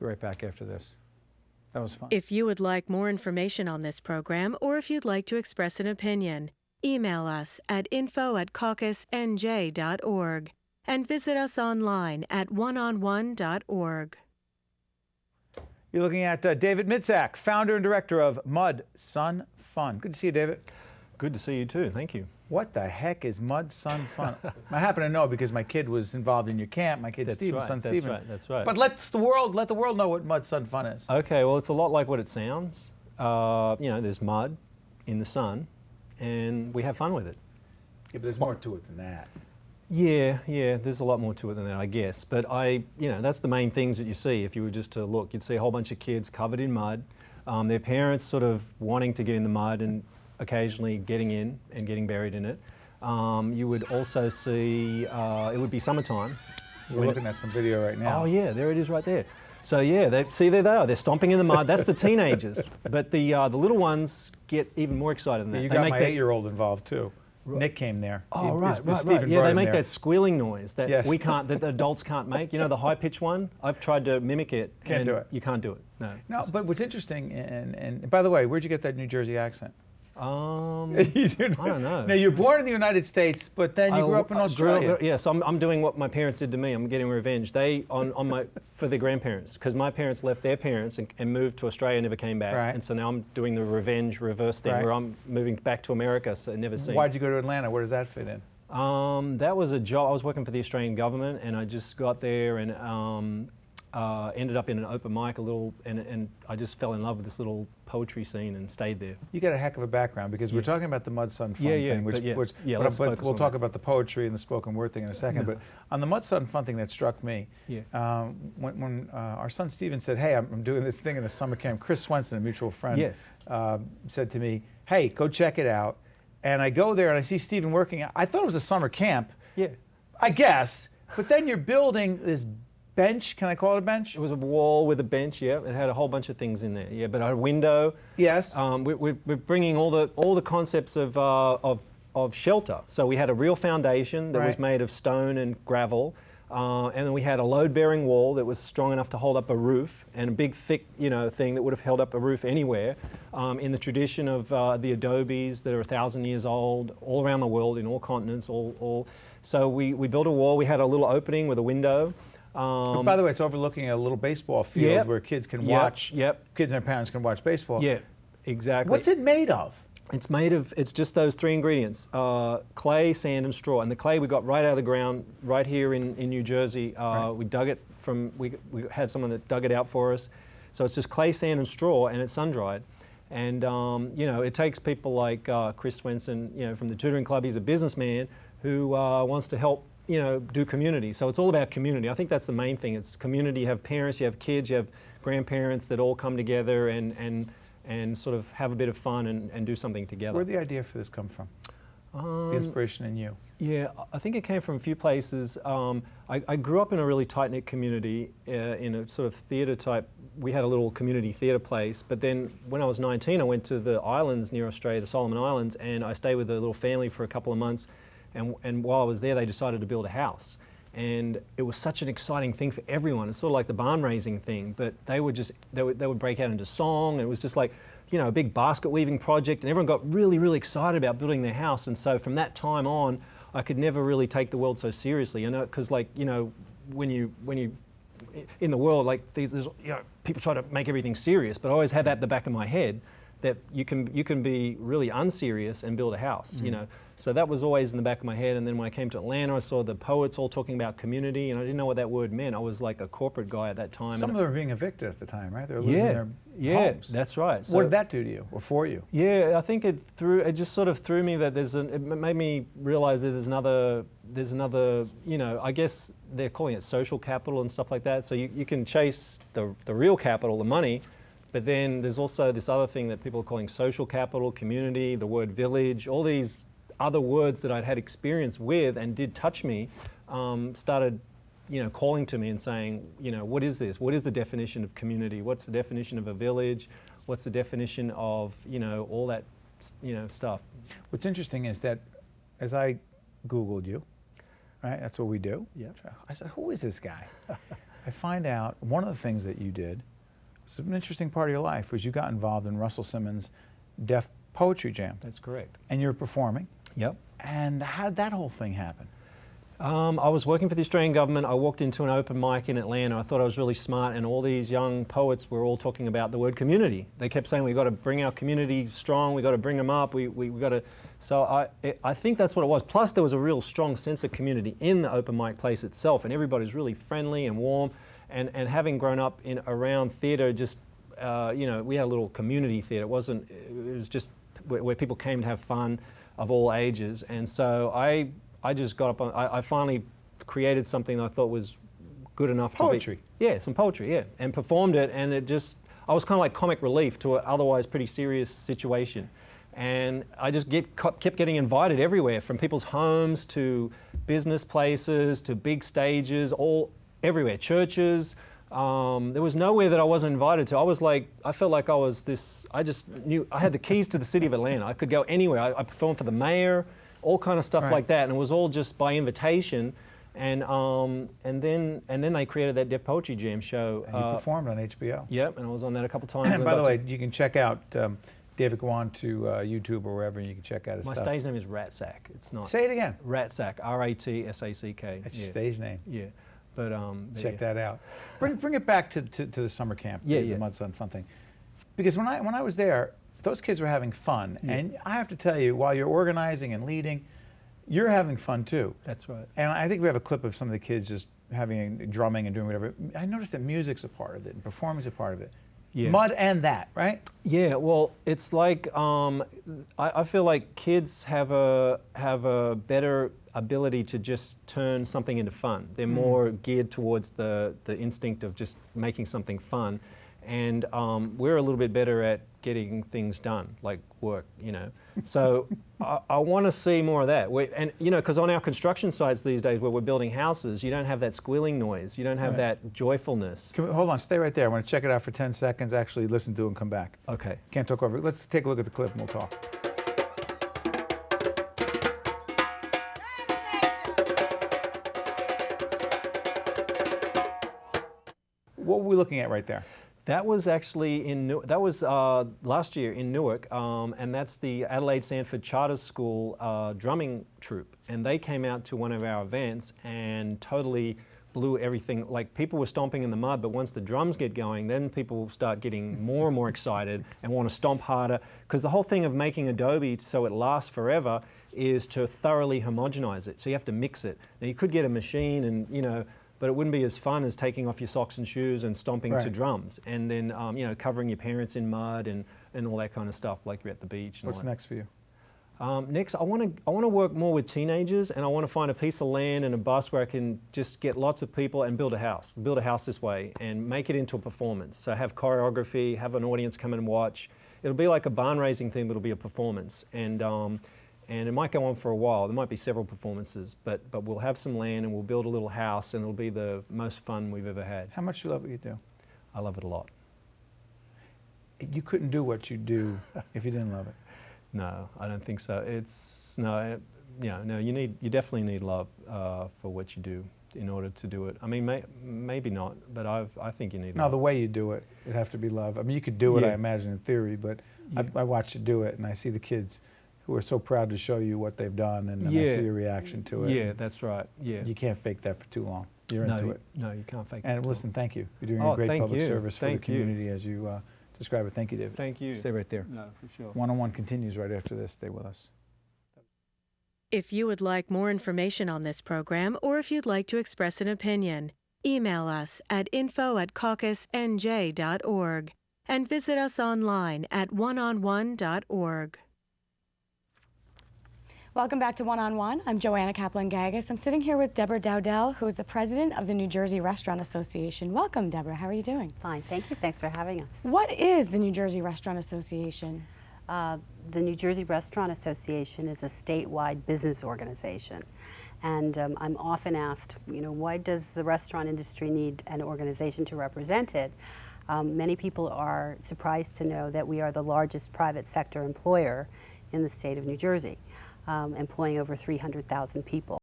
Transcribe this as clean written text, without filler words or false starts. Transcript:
Be right back after this. That was fun. If you would like more information on this program, or if you'd like to express an opinion, email us at info@caucusnj.org and visit us online at oneonone.org. You're looking at David Mitsak, founder and director of Mud, Sun, Fun. Good to see you, David. Good to see you too. Thank you. What the heck is Mud, Sun, Fun? I happen to know because my kid was involved in your camp. My kid Steven, son Steven. That's right. But let the world know what Mud, Sun, Fun is. Okay, well, it's a lot like what it sounds. There's mud in the sun, and we have fun with it. Yeah, but there's more to it than that. Yeah, there's a lot more to it than that, I guess. But that's the main things that you see. If you were just to look, you'd see a whole bunch of kids covered in mud, their parents sort of wanting to get in the mud and occasionally getting in and getting buried in it. You would also see, it would be summertime. We're looking at some video right now. Oh yeah, there it is right there. So yeah, there they are. They're stomping in the mud. That's the teenagers. But the little ones get even more excited than that. You got my 8-year-old involved too. Nick came there. Oh, right. Yeah, they make that squealing noise that that the adults can't make. You know, the high-pitched one? I've tried to mimic it. Can't do it. You can't do it, no. No, but what's interesting, and by the way, where'd you get that New Jersey accent? I don't know. Now, you're born in the United States, but then you grew up in Australia. So I'm doing what my parents did to me. I'm getting revenge. For their grandparents, because my parents left their parents and moved to Australia and never came back. Right. And so now I'm doing the revenge reverse thing, where I'm moving back to America, so never seen. Why'd you go to Atlanta? Where does that fit in? That was a job. I was working for the Australian government, and I just got there and ended up in an open mic and I just fell in love with this little poetry scene and stayed there. You got a heck of a background, because we're talking about the Mud, Sun, Fun thing, but we'll talk about the poetry and the spoken word thing in a second. But on the Mud, Sun, Fun thing that struck me, when our son Steven said, hey, I'm doing this thing in a summer camp, Chris Swenson, a mutual friend, said to me, hey, go check it out. And I go there and I see Steven working. I thought it was a summer camp, I guess, but then you're building this bench. Can I call it a bench? It was a wall with a bench. Yeah, it had a whole bunch of things in there. Yeah, but a window. Yes. We're bringing all the concepts of shelter. So we had a real foundation that was made of stone and gravel, and then we had a load-bearing wall that was strong enough to hold up a roof, and a big, thick, thing that would have held up a roof anywhere. In the tradition of the adobes that are 1,000 years old, all around the world, in all continents, So we built a wall. We had a little opening with a window. But by the way, it's overlooking a little baseball field where kids can watch. Kids and their parents can watch baseball. Yeah, exactly. What's it made of? It's just those 3 ingredients: clay, sand, and straw. And the clay we got right out of the ground, right here in New Jersey. We dug it we had someone that dug it out for us. So it's just clay, sand, and straw, and it's sun-dried. And it takes people like Chris Swenson, from the Tutoring Club. He's a businessman who wants to help do community. So it's all about community. I think that's the main thing. It's community. You have parents, you have kids, you have grandparents that all come together and sort of have a bit of fun and do something together. Where'd the idea for this come from? The inspiration in you? Yeah, I think it came from a few places. I grew up in a really tight-knit community in a sort of theatre type. We had a little community theatre place, but then when I was 19, I went to the islands near Australia, the Solomon Islands, and I stayed with a little family for a couple of months. And while I was there, they decided to build a house. And it was such an exciting thing for everyone. It's sort of like the barn raising thing, but they would break out into song. And it was just like, a big basket weaving project, and everyone got really, really excited about building their house. And so from that time on, I could never really take the world so seriously, because when you in the world, like there's people try to make everything serious, but I always had that at the back of my head, that you can be really unserious and build a house, So that was always in the back of my head. And then when I came to Atlanta, I saw the poets all talking about community, and I didn't know what that word meant. I was like a corporate guy at that time. Some of them were being evicted at the time, right? They were losing their homes. That's right. So, what did that do to you, or for you? Yeah, I think it just sort of threw me that it made me realize that there's another, I guess they're calling it social capital and stuff like that. So you can chase the real capital, the money, but then there's also this other thing that people are calling social capital, community, the word village, all these other words that I'd had experience with and did touch me, started, calling to me and saying, what is this? What is the definition of community? What's the definition of a village? What's the definition of, all that, stuff? What's interesting is that as I Googled you, right, that's what we do. Yeah. I said, who is this guy? I find out one of the things that you did, was an interesting part of your life, was you got involved in Russell Simmons' Deaf Poetry Jam. That's correct. And you're performing. Yep. And how did that whole thing happen? I was working for the Australian government. I walked into an open mic in Atlanta. I thought I was really smart, and all these young poets were all talking about the word community. They kept saying, we've got to bring our community strong, we've got to bring them up, we got to... So I think that's what it was. Plus, there was a real strong sense of community in the open mic place itself, and everybody's really friendly and warm. And having grown up around theatre, just, you know, we had a little community theatre. It was just where people came to have fun of all ages. And so I just got up on, I finally created something that I thought was good enough poetry. To be... Yeah, some poetry, yeah. And performed it, and it just, I was kind of like comic relief to an otherwise pretty serious situation. And I just kept getting invited everywhere, from people's homes to business places to big stages, everywhere, churches. There was nowhere that I wasn't invited to. I felt like I was this, I just knew, I had the keys to the city of Atlanta. I could go anywhere. I performed for the mayor, all kind of stuff like that, and it was all just by invitation. And then they created that Deaf Poetry Jam show. And you performed on HBO. Yep, and I was on that a couple times. And by the way, you can check out David Gwan to YouTube or wherever, and you can check out his stuff. My stage name is Ratsack. It's not. Say it again. Ratsack, R-A-T-S-A-C-K. That's your stage name. Yeah, but check that out. Bring it back to the summer camp. The Mud Sun Fun thing, because when I was there, those kids were having fun, and I have to tell you, while you're organizing and leading, you're having fun too. That's right. And I think we have a clip of some of the kids just drumming and doing whatever. I noticed that music's a part of it and performance is a part of it. Yeah. Mud and that, right? Yeah, well, it's like, I feel like kids have a better ability to just turn something into fun. They're more geared towards the instinct of just making something fun. And we're a little bit better at getting things done, like work, you know. So I want to see more of that. And, you know, because on our construction sites these days where we're building houses, you don't have that squealing noise. You don't have that joyfulness. Hold on, stay right there. I want to check it out for 10 seconds, actually listen to it and come back. Okay. Can't talk over it. Let's take a look at the clip and we'll talk. What were we looking at right there? That was actually last year in Newark, and that's the Adelaide Sanford Charter School drumming troupe. And they came out to one of our events and totally blew everything. Like, people were stomping in the mud, but once the drums get going, then people start getting more and more excited and want to stomp harder. Because the whole thing of making Adobe so it lasts forever is to thoroughly homogenize it. So you have to mix it. Now, you could get a machine and, you know, but it wouldn't be as fun as taking off your socks and shoes and stomping to drums, and then you know, covering your parents in mud and all that kind of stuff, like you're at the beach. And what's next for you? Next, I want to work more with teenagers, and I want to find a piece of land and a bus where I can just get lots of people and build a house this way, and make it into a performance. So have choreography, have an audience come and watch. It'll be like a barn raising thing, but it'll be a performance. And it might go on for a while. There might be several performances, but we'll have some land and we'll build a little house, and it'll be the most fun we've ever had. How much do you love what you do? I love it a lot. You couldn't do what you do if you didn't love it. No, I don't think so. You definitely need love for what you do in order to do it. I mean, maybe not, but I think you need love. No, the way you do it, it'd have to be love. I mean, you could do it, I imagine, in theory, but I watch you do it, and I see the kids who are so proud to show you what they've done, and I see your reaction to it. Yeah, that's right. Yeah. You can't fake that for too long. You're into it. No, you can't fake it. And listen, thank you. You're doing a great public service for the community as you describe it. Thank you, David. Thank you. Stay right there. No, for sure. One-on-one continues right after this. Stay with us. If you would like more information on this program, or if you'd like to express an opinion, email us at info@caucusnj.org and visit us online at oneonone.org. Welcome back to One on One. I'm Joanna Kaplan-Gagas. I'm sitting here with Deborah Dowdell, who is the president of the New Jersey Restaurant Association. Welcome, Deborah. How are you doing? Fine, thank you. Thanks for having us. What is the New Jersey Restaurant Association? The New Jersey Restaurant Association is a statewide business organization. And I'm often asked, you know, why does the restaurant industry need an organization to represent it? Many people are surprised to know that we are the largest private sector employer in the state of New Jersey, employing over 300,000 people.